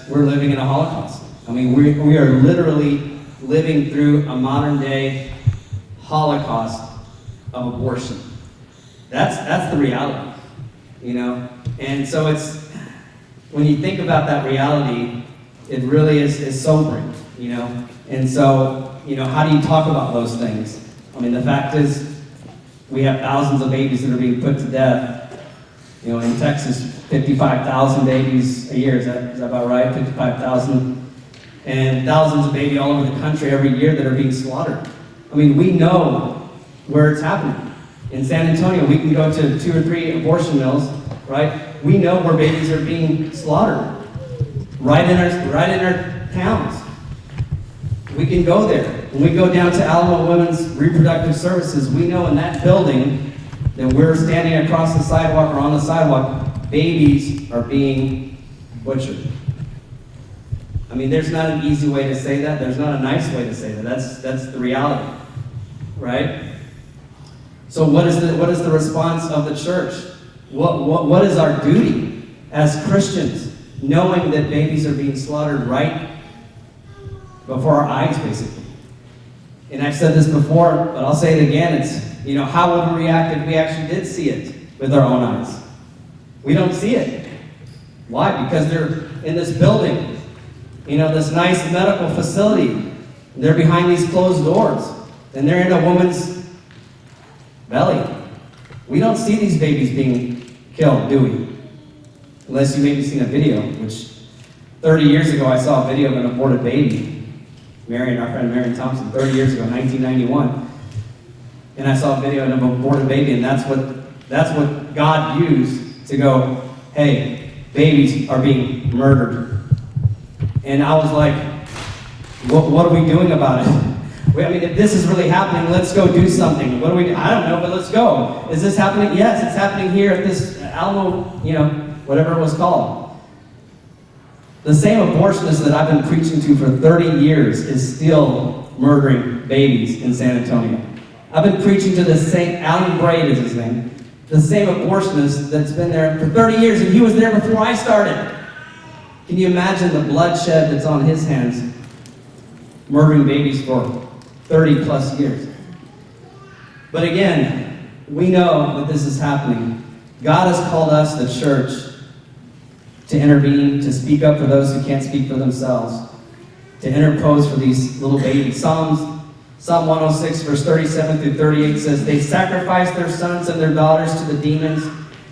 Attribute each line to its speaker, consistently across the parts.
Speaker 1: we're living in a Holocaust. I mean, we are literally living through a modern day Holocaust of abortion. That's the reality, you know? And so it's, when you think about that reality, it really is sobering, you know? And so, you know, how do you talk about those things? I mean, the fact is, we have thousands of babies that are being put to death. You know, in Texas, 55,000 babies a year, is that about right? 55,000. And thousands of babies all over the country every year that are being slaughtered. I mean, we know where it's happening. In San Antonio, we can go to 2 or 3 abortion mills, right? We know where babies are being slaughtered. Right in our towns. We can go there. When we go down to Alamo Women's Reproductive Services, we know in that building that we're standing across the sidewalk or on the sidewalk, babies are being butchered. I mean, there's not an easy way to say that. There's not a nice way to say that. That's the reality, right? So what is the response of the church? What is our duty as Christians, knowing that babies are being slaughtered right before our eyes, basically? And I've said this before, but I'll say it again. It's, you know, how would we react if we actually did see it with our own eyes? We don't see it. Why? Because they're in this building, you know, this nice medical facility. They're behind these closed doors, and they're in a woman's belly. We don't see these babies being killed, do we? Unless you maybe seen a video, which 30 years ago I saw a video of an aborted baby. Our friend Marion Thompson, 30 years ago, 1991. And I saw a video of an aborted baby, and that's what God used to go, hey, babies are being murdered. And I was like, what are we doing about it? I mean, if this is really happening, let's go do something. What do we do? I don't know, but let's go. Is this happening? Yes, it's happening here at this Alamo, you know, whatever it was called. The same abortionist that I've been preaching to for 30 years is still murdering babies in San Antonio. I've been preaching to the same, Alan Braid is his name, the same abortionist that's been there for 30 years, and he was there before I started. Can you imagine the bloodshed that's on his hands, murdering babies for 30 plus years? But again, we know that this is happening. God has called us, the church, to intervene, to speak up for those who can't speak for themselves, to interpose for these little babies. Psalm 106, verse 37 through 38 says, they sacrificed their sons and their daughters to the demons.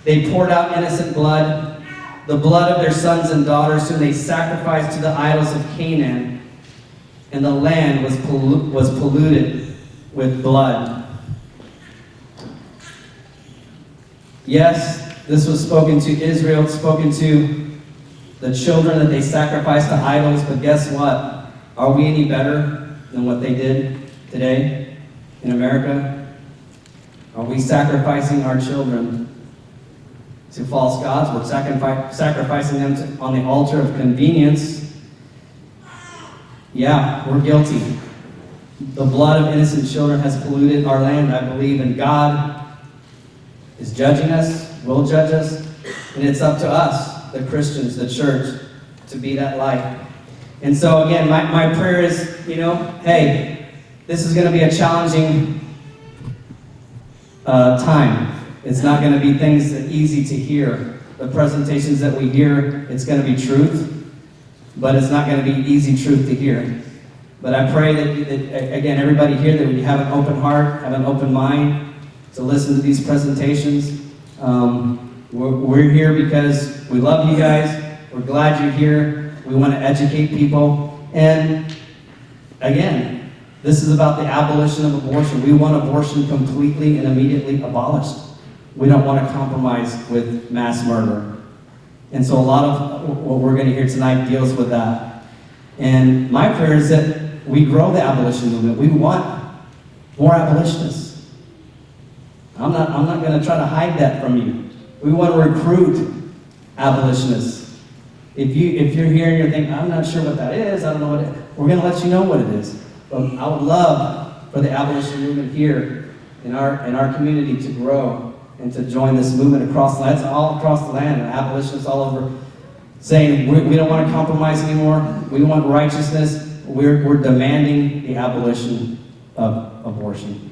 Speaker 1: They poured out innocent blood, the blood of their sons and daughters, whom they sacrificed to the idols of Canaan, and the land was polluted with blood. Yes, this was spoken to Israel, spoken to the children that they sacrificed to idols, but guess what? Are we any better than what they did today in America? Are we sacrificing our children to false gods? We're sacrificing them on the altar of convenience. Yeah, we're guilty. The blood of innocent children has polluted our land, I believe, and God is judging us, will judge us, and it's up to us, the Christians, the church, to be that light. And so again, my prayer is, you know, hey, this is going to be a challenging time. It's not going to be things that easy to hear. The presentations that we hear, it's going to be truth, but it's not going to be easy truth to hear. But I pray that again, everybody here, that we have an open heart, have an open mind to listen to these presentations. We're here because we love you guys. We're glad you're here. We want to educate people. And again, this is about the abolition of abortion. We want abortion completely and immediately abolished. We don't want to compromise with mass murder. And so a lot of what we're going to hear tonight deals with that. And my prayer is that we grow the abolition movement. We want more abolitionists. I'm not going to try to hide that from you. We want to recruit abolitionists. If you're here and you're thinking, I'm not sure what that is, I don't know what it is, we're going to let you know what it is. But I would love for the abolition movement here in our community to grow and to join this movement across the land. It's all across the land, and abolitionists all over saying we don't want to compromise anymore, we want righteousness, we're demanding the abolition of abortion.